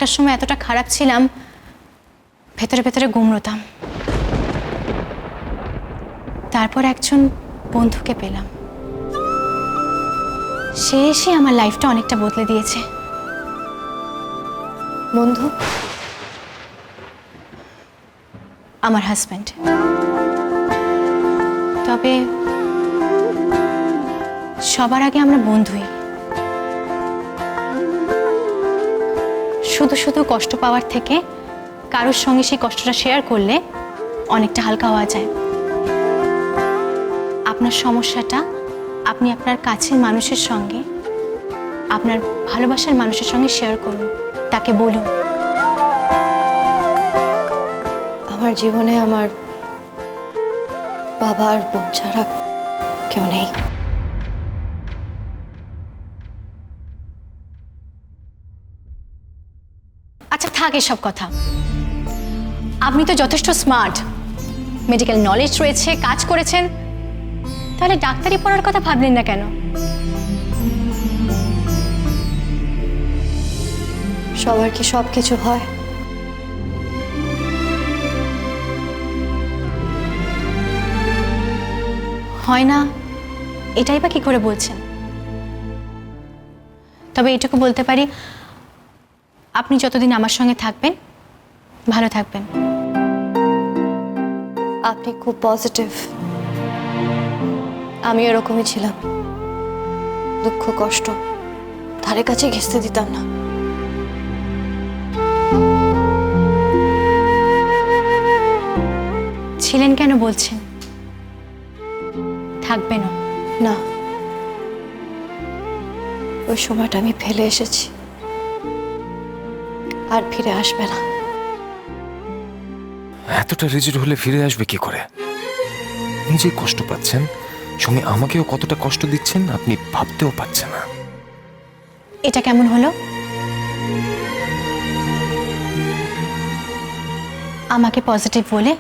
একটার সময় এতটা খারাপ ছিলাম, ভেতরে ভেতরে গুমড়োতাম। তারপর একজন বন্ধুকে পেলাম, সে এসে আমার লাইফটা অনেকটা বদলে দিয়েছে। বন্ধু? আমার হাজব্যান্ড। তবে সবার আগে আমরা বন্ধুই। শুধু শুধু কষ্ট পাওয়ার থেকে কারোর সঙ্গে সেই কষ্টটা শেয়ার করলে অনেকটা হালকা হওয়া যায়। আপনার সমস্যাটা আপনি আপনার কাছের মানুষের সঙ্গে, আপনার ভালোবাসার মানুষের সঙ্গে শেয়ার করুন, তাকে বলুন। আমার জীবনে আমার বাবা আর বোন ছাড়া কেউ নেই। আচ্ছা থাক এসব কথা। আপনি তো যথেষ্ট স্মার্ট, মেডিকেল নলেজ রয়েছে, কাজ করেছেন, তাহলে ডাক্তারি পড়ার কথা ভাবলেন না কেন? সবার কি সব কিছু হয়? হয় না এটাই বা কি করে বলছেন? তবে এটুকু বলতে পারি, আপনি যতদিন আমার সঙ্গে থাকবেন ভালো থাকবেন। আপনি খুব পজিটিভ। আমি এরকমই ছিলাম, দুঃখ কষ্ট ধারে কাছে ঘেঁষতে দিতাম না। ছিলেন কেন বলছেন? থাকবেনও না, ওই সময়টা আমি ফেলে এসেছি, আর ফিরে আসবে না। এতটা রিজিড হলে ফিরে আসবে কি করে? নিজে কষ্ট পাচ্ছেন, সঙ্গে আমাকেও কতটা কষ্ট দিচ্ছেন আপনি ভাবতেও পারছেন না। এটা কেমন হলো? আমাকে পজিটিভ বলে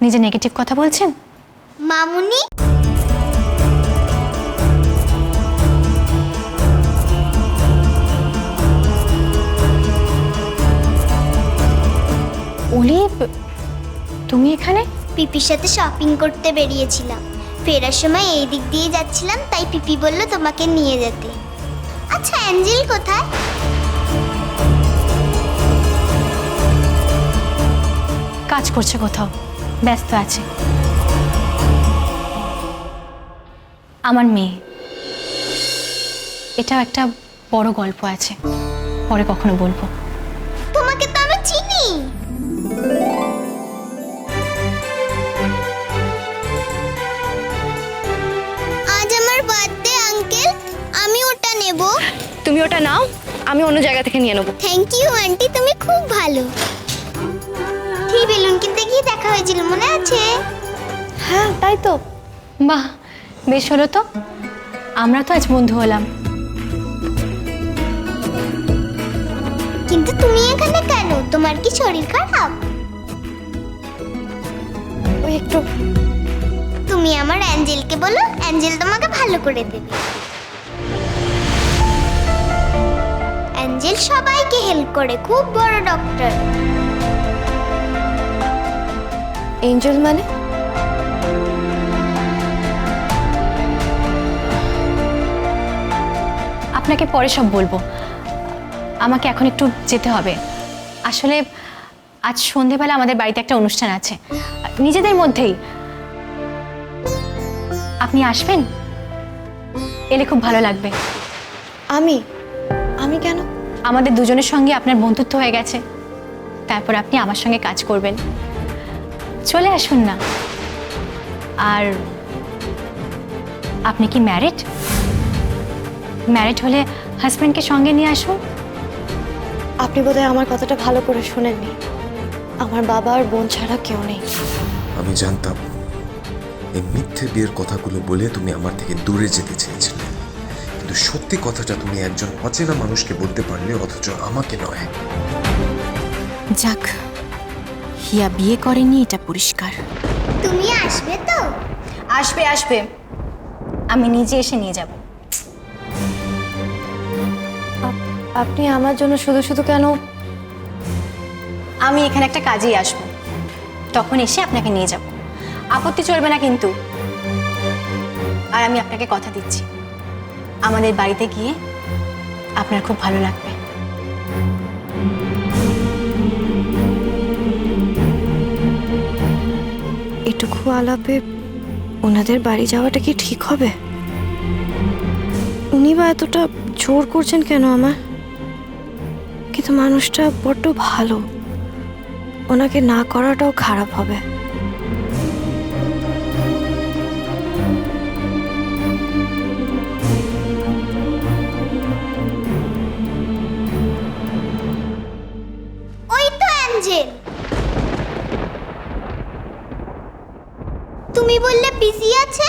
নিজে নেগেটিভ কথা বলছেন? মামুনি, ওলি, তুমি এখানে? পিপির সাথে শপিং করতে বেরিয়েছিলাম। ফেরার সময় এই দিক দিয়ে যাচ্ছিলাম, তাই পিপি বলল তোমাকে নিয়ে যেতে। আচ্ছা অ্যাঞ্জেল কোথায়? কাজ করছে কোথাও, ব্যস্ত আছে। আমার মেয়ে, এটাও একটা বড় গল্প আছে, পরে কখনো বলবো। তোমাকে তো আমি চিনি। আজ আমার বার্থডে আঙ্কেল, আমি ওটা নেব। তুমি ওটা নাও, আমি অন্য জায়গা থেকে নিয়ে নেবো। থ্যাংক ইউ আন্টি, তুমি খুব ভালো। ঠিক বেলুন কিনতে গিয়ে দেখা হয়েছিল, মনে আছে? হ্যাঁ তাই তো। বাহ, বেশ হলো তো, আমরা তো আজ বন্ধু হলাম। কিন্তু তুমি এখানে কেন? তোমার কি শরীর খারাপ? ওই একটু। তুমি আমার অ্যাঞ্জেলকে বলো, অ্যাঞ্জেল তোমাকে ভালো করে দেবে। অ্যাঞ্জেল সবাইকে হেল্প করে, খুব বড় ডক্টর। এঞ্জেল মানে? আপনাকে পরে সব বলবো, আমাকে এখন একটু যেতে হবে। আসলে আজ সন্ধেবেলা আমাদের বাড়িতে একটা অনুষ্ঠান আছে, নিজেদের মধ্যেই। আপনি আসবেন? এলে খুব ভালো লাগবে। আমি? আমি কেন? আমাদের দুজনের সঙ্গে আপনার বন্ধুত্ব হয়ে গেছে, তারপর আপনি আমার সঙ্গে কাজ করবেন। চলে আসুন না। আর আপনি কি ম্যারিড? ম্যারিড হলে হাজব্যান্ডকে সঙ্গে নিয়ে আসুন। আপনি বোধহয় আমার কথাটা ভালো করে শুনেননি। আমার বাবা আর বোন ছাড়া কেউ নেই। আমি জানতাম এই মিথ্যে বিয়ের কথাগুলো বলে তুমি আমার থেকে দূরে যেতে চেয়েছিলে, কিন্তু সত্যি কথাটা তুমি একজন অচেনা মানুষকে বলতে পারলে, অথচ আমাকে নয়। যাক, হিয়া বিয়ে করেনি, এটা পরিষ্কার। তুমি আসবে তো? আসবে আসবে, আমি নিজে এসে নিয়ে যাব। আপনি আমার জন্য শুধু শুধু কেন? আমি এখানে একটা কাজেই আসবো, তখন এসে আপনাকে নিয়ে যাব। আপত্তি চলবে না কিন্তু। আর আমি আপনাকে কথা দিচ্ছি, আমাদের বাড়িতে গিয়ে আপনার খুব ভালো লাগবে। এটুকু আলাপে ওনাদের বাড়ি যাওয়াটা কি ঠিক হবে? উনি বা এতটা জোর করছেন কেন আমার? কিন্তু মানুষটা বড্ড ভালো, ওনাকে না করাটাও খারাপ হবে। ওই তো অ্যাঞ্জেল। তুমি বললে বিজি আছে,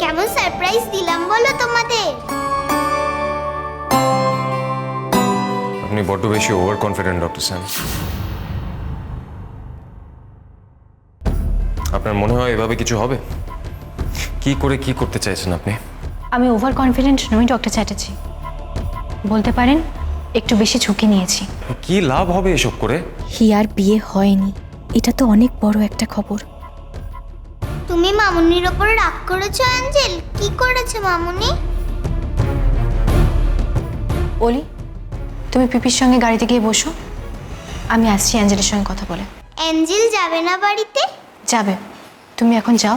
কেমন সারপ্রাইজ দিলাম বলো তোমাদের। আপনি বড্ড বেশি ওভার কনফিডেন্ট ডক্টর স্যাম। আপনার মনে হয় এভাবে কিছু হবে? কি করে কি করতে চাইছেন আপনি? আমি ওভার কনফিডেন্ট নই ডক্টর চ্যাটার্জি, বলতে পারেন একটু বেশি ঝুঁকি নিয়েছি। কি লাভ হবে এসব করে? হিয়ার বিয়ে হয়নি, এটা তো অনেক বড় একটা খবর। তুমি মামুনির ওপর রাগ করেছো অ্যাঞ্জেল? কি করেছে মামুনি? বলি, তুমি পিপির সঙ্গে গাড়িতে গিয়ে বসো, আমি আসছি অ্যাঞ্জেলের সঙ্গে কথা বলে। অ্যাঞ্জেল যাবে না বাড়িতে? যাবে, তুমি এখন যাও।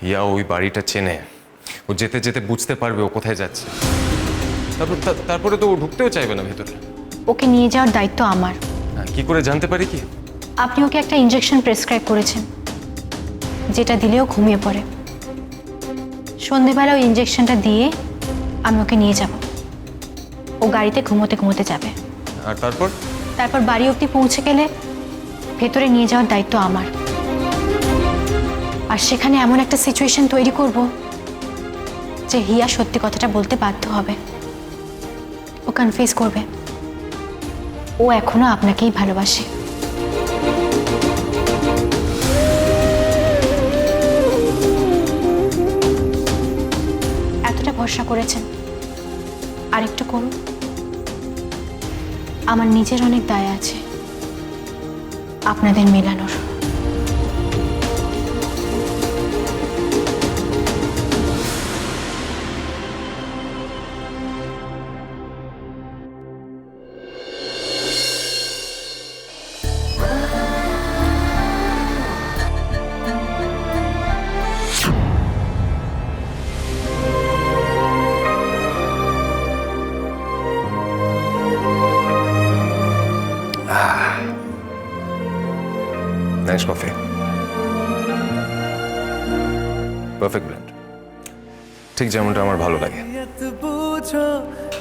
ইয়া ওই বাড়িটা চেনে, ও যেতে যেতে বুঝতে পারবে ও কোথায় যাচ্ছে। তারপরে তো ও ঢুকতেও চাইবে না ভেতরে। ওকে নিয়ে যাওয়ার দায়িত্ব আমার। কি করে জানতে পারি কি? আপনি ওকে একটা ইনজেকশন প্রেসক্রাইব করেছেন, যেটা দিলেও ঘুমিয়ে পড়ে। সন্ধেবেলা ওই ইনজেকশনটা দিয়ে আমি ওকে নিয়ে যাব। ও গাড়িতে ঘুমোতে ঘুমোতে যাবে। আর তারপর? তারপর বাড়ি অবধি পৌঁছে গেলে ভেতরে নিয়ে যাওয়ার দায়িত্ব আমার। আর সেখানে এমন একটা সিচুয়েশন তৈরি করব যে হিয়া সত্যি কথাটা বলতে বাধ্য হবে। ও কনফিউজ করবে ও এখনো আপনাকেই ভালোবাসে। এতটা ভরসা করেছেন, আরেকটু করুন। আমার নিজের অনেক দায় আছে আপনাদের মেলানোর। নাইস কফি, পারফেক্ট ব্লেন্ড, ঠিক যেমনটা আমার ভালো লাগে। पूछो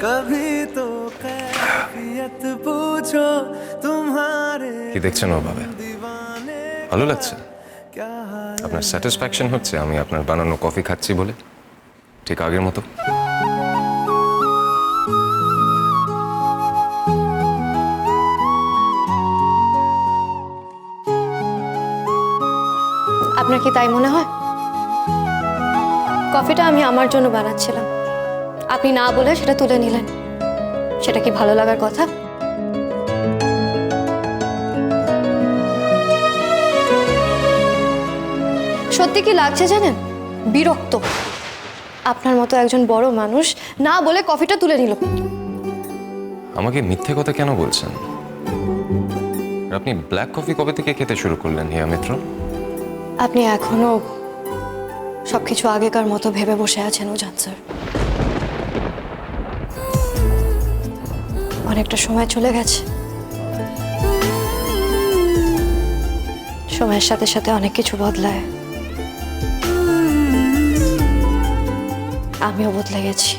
कभी तो कैफियत पूछो तुम्हारे কি দেখছেন ওভাবে? ভালো লাগছে? क्या हाल আপনার স্যাটিসফ্যাকশন হচ্ছে আমি আপনার বানানো কফি খাচ্ছি বলে? ঠিক আগের মতো? আপনার কি তাই মনে হয়? কফিটা আমি আমার জন্য বানাচ্ছিলাম, আপনি না বলে সেটা তুলে নিলেন, সেটা কি ভালো লাগার কথা? সত্যি কি লাগছে জানেন? বিরক্ত। আপনার মতো একজন বড় মানুষ না বলে কফিটা তুলে নিল। আমাকে মিথ্যে কথা কেন বলছেন? আপনি ব্ল্যাক কফি কবে থেকে খেতে শুরু করলেন হিয়া মিত্র? আপনি এখনো সবকিছু আগেকার মতো ভেবে বসে আছেন ওজান স্যার। অনেকটা সময় চলে গেছে, সময়ের সাথে সাথে অনেক কিছু বদলায়। আমিও বদলে গেছি।